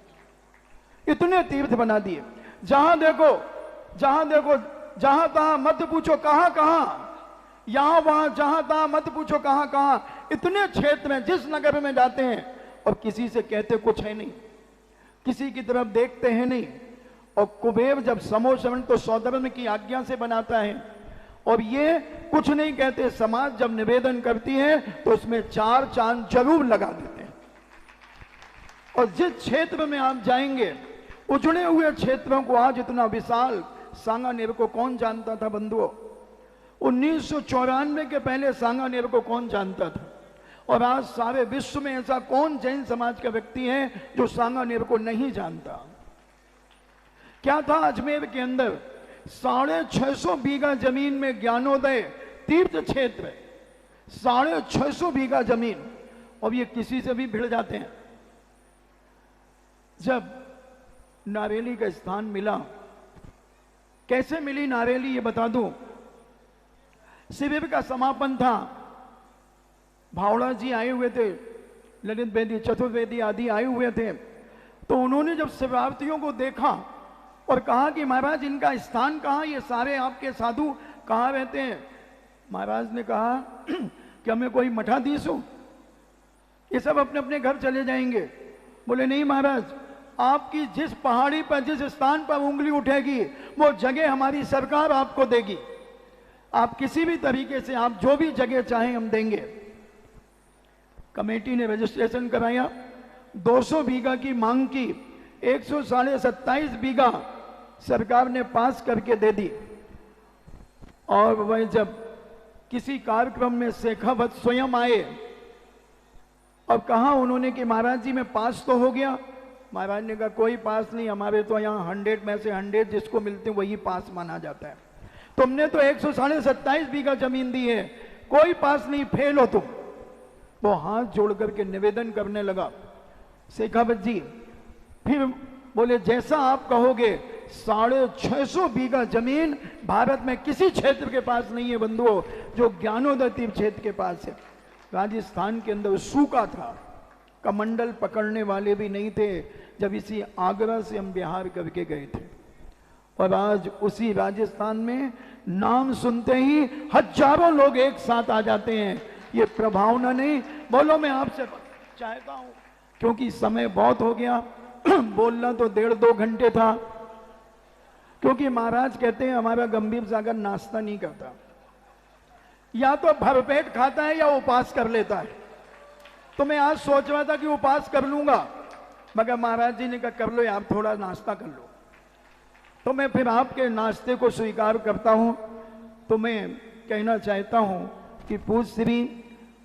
इतने तीर्थ बना दिए, जहां देखो जहां तहां मत पूछो कहां कहां, यहां वहां जहां तहां मत पूछो कहां कहां। इतने क्षेत्र में जिस नगर में जाते हैं और किसी से कहते कुछ है नहीं, किसी की तरफ देखते हैं नहीं। और कुबेर जब समोसरण तो सौधर्म की आज्ञा से बनाता है, और ये कुछ नहीं कहते। समाज जब निवेदन करती है तो उसमें 4 चांद जरूर लगा देते हैं। और जिस क्षेत्र में आप जाएंगे, उजड़े हुए क्षेत्रों को आज इतना विशाल, सांगानेर को कौन जानता था बंधुओं? 1994 के पहले सांगानेर को कौन जानता था? और आज सारे विश्व में ऐसा कौन जैन समाज का व्यक्ति है जो सांगानेर को नहीं जानता? क्या था अजमेर के अंदर? 650 बीघा जमीन में ज्ञानोदय तीर्थ क्षेत्र, 650 बीघा जमीन। और ये किसी से भी भिड़ जाते हैं। जब नारेली का स्थान मिला, कैसे मिली नारेली ये बता दूं। शिविर का समापन था, भावड़ा जी आए हुए थे, ललित बेदी, चतुर्वेदी आदि आए हुए थे। तो उन्होंने जब शिवार्थियों को देखा और कहा कि महाराज इनका स्थान कहाँ, ये सारे आपके साधु कहाँ रहते हैं? महाराज ने कहा कि हमें कोई मठाधीश हो, ये सब अपने अपने घर चले जाएंगे। बोले नहीं महाराज, आपकी जिस पहाड़ी पर, जिस स्थान पर उंगली उठेगी वो जगह हमारी सरकार आपको देगी। आप किसी भी तरीके से, आप जो भी जगह चाहें हम देंगे। कमेटी ने रजिस्ट्रेशन कराया, 200 बीघा की मांग की, 127 बीघा सरकार ने पास करके दे दी। और वह जब किसी कार्यक्रम में शेखावत स्वयं आए और कहा उन्होंने कि महाराज जी मैं पास तो हो गया। महाराज ने कहा कोई पास नहीं, हमारे तो यहाँ 100 में से 100 जिसको मिलते हैं वही पास माना जाता है। तुमने तो 127 बीघा जमीन दी है, कोई पास नहीं, फेल हो तुम। वो हाथ जोड़ करके निवेदन करने लगा। शेखावत जी फिर बोले जैसा आप कहोगे, 650 बीघा जमीन भारत में किसी क्षेत्र के पास नहीं है बंधुओं, जो ज्ञानोदय तीर्थ क्षेत्र के पास है। राजस्थान के अंदर सूखा था, कमंडल पकड़ने वाले भी नहीं थे जब इसी आगरा से हम बिहार करके गए थे। और आज उसी राजस्थान में नाम सुनते ही हजारों लोग एक साथ आ जाते हैं। ये प्रभावना नहीं, बोलो मैं आपसे चाहता हूं, क्योंकि समय बहुत हो गया, बोलना तो 1.5-2 घंटे था। क्योंकि महाराज कहते हैं हमारा गंभीर सागर नाश्ता नहीं करता, या तो भरपेट खाता है या उपास कर लेता है। तो मैं आज सोच रहा था कि उपास कर लूंगा, मगर महाराज जी ने कहा कर लो यार, थोड़ा नाश्ता कर लो। तो मैं फिर आपके नाश्ते को स्वीकार करता हूं। तो मैं कहना चाहता हूं कि पूज्य श्री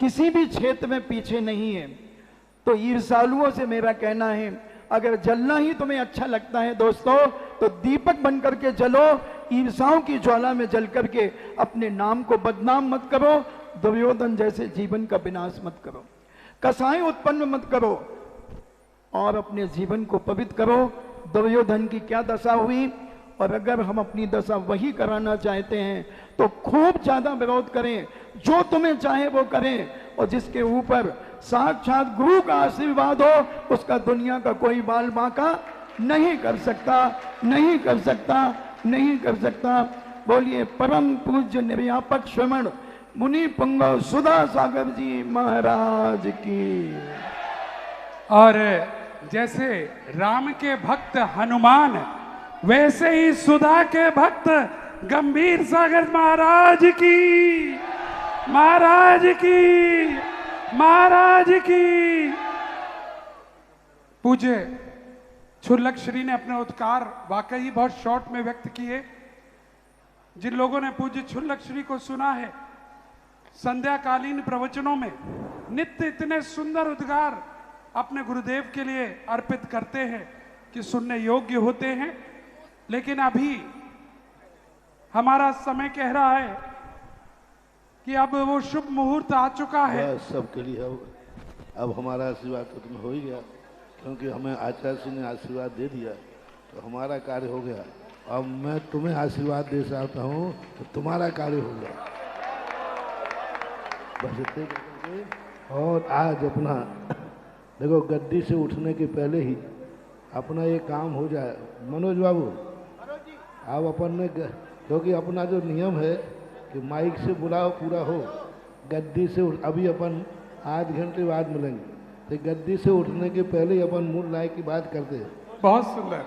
किसी भी क्षेत्र में पीछे नहीं है। तो ईर्ष्यालुओं से मेरा कहना है, अगर जलना ही तुम्हें अच्छा लगता है दोस्तों, तो दीपक बन करके जलो, ईर्ष्याओं की ज्वाला में जल करके अपने नाम को बदनाम मत करो, दुर्योधन जैसे जीवन का विनाश मत करो, कसाई उत्पन्न मत करो, और अपने जीवन को पवित्र करो। दुर्योधन की क्या दशा हुई, और अगर हम अपनी दशा वही कराना चाहते हैं तो खूब ज्यादा विरोध करें, जो तुम्हें चाहे वो करें, और जिसके ऊपर साक्षात गुरु का आशीर्वाद हो उसका दुनिया का कोई बाल बांका नहीं कर सकता, नहीं कर सकता, नहीं कर सकता। बोलिए परम पूज्य निर्यापक श्रवण मुनि पुंगव सुधा सागर जी महाराज की। और जैसे राम के भक्त हनुमान, वैसे ही सुधा के भक्त गंभीर सागर महाराज की, महाराज की, महाराज की। पूज्य छुल्लक श्री ने अपने उद्गार वाकई बहुत शॉर्ट में व्यक्त किए। जिन लोगों ने पूज्य छुल्लक श्री को सुना है संध्याकालीन प्रवचनों में, नित्य इतने सुंदर उद्गार अपने गुरुदेव के लिए अर्पित करते हैं कि सुनने योग्य होते हैं। लेकिन अभी हमारा समय कह रहा है कि अब वो शुभ मुहूर्त आ चुका है। सबके लिए अब हमारा आशीर्वाद तो तुम्हें हो ही गया, क्योंकि हमें आचार्य जी ने आशीर्वाद दे दिया तो हमारा कार्य हो गया। अब मैं तुम्हें आशीर्वाद दे सकता हूँ तो तुम्हारा कार्य हो गया। बस इतने करके, और आज अपना देखो गद्दी से उठने के पहले ही अपना ये काम हो जाए। मनोज बाबू आप अपन ने, क्योंकि अपना जो नियम है कि माइक से बुलाओ पूरा हो, गद्दी से अभी अपन आध घंटे बाद मिलेंगे, तो गद्दी से उठने के पहले ही अपन मूल नायक की बात करते हैं। बहुत सुंदर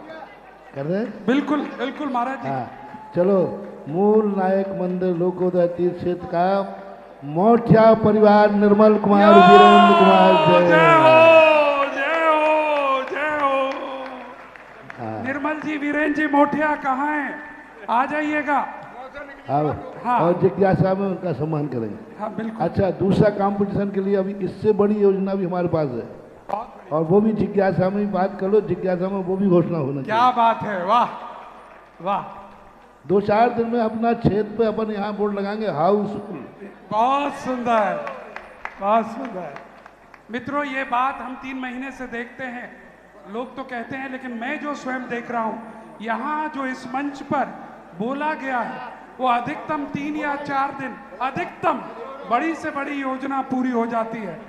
कर रहे हैं? बिल्कुल बिल्कुल महाराज जी। हाँ चलो, मूल नायक मंदिर लोकोदय तीर्थ क्षेत्र का मोठिया परिवार निर्मल कुमार वीरेंद्र कुमार जय हो, जय हो, जय हो। निर्मल जी, वीरेंद्र जी मोठिया कहाँ हैं? आ जाइएगा। हाँ। और जिज्ञासा में उनका सम्मान करेंगे। हाँ बिल्कुल। अच्छा, दूसरा कंपटीशन के लिए अभी इससे बड़ी योजना भी हमारे पास है, और वो भी जिज्ञासा में ही बात कर लो, जिज्ञासा में वो भी घोषणा होना चाहिए। क्या बात है, वाह वाह। 2-4 दिन में अपना क्षेत्र पे अपन यहाँ बोर्ड लगाएंगे हाउसफुल। बहुत सुंदर, बहुत सुंदर। मित्रों, ये बात हम 3 महीने से देखते हैं, लोग तो कहते हैं, लेकिन मैं जो स्वयं देख रहा हूँ, यहाँ जो इस मंच पर बोला गया है वो अधिकतम 3 या 4 दिन, अधिकतम बड़ी से बड़ी योजना पूरी हो जाती है।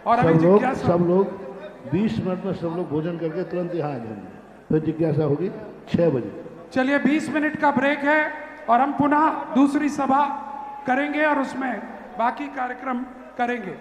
और अभी जिज्ञासा, सब लोग 20 मिनट में सब लोग भोजन करके तुरंत यहाँ आ जाएंगे, फिर जिज्ञासा होगी 6 बजे। चलिए 20 मिनट का ब्रेक है और हम पुनः दूसरी सभा करेंगे और उसमें बाकी कार्यक्रम करेंगे।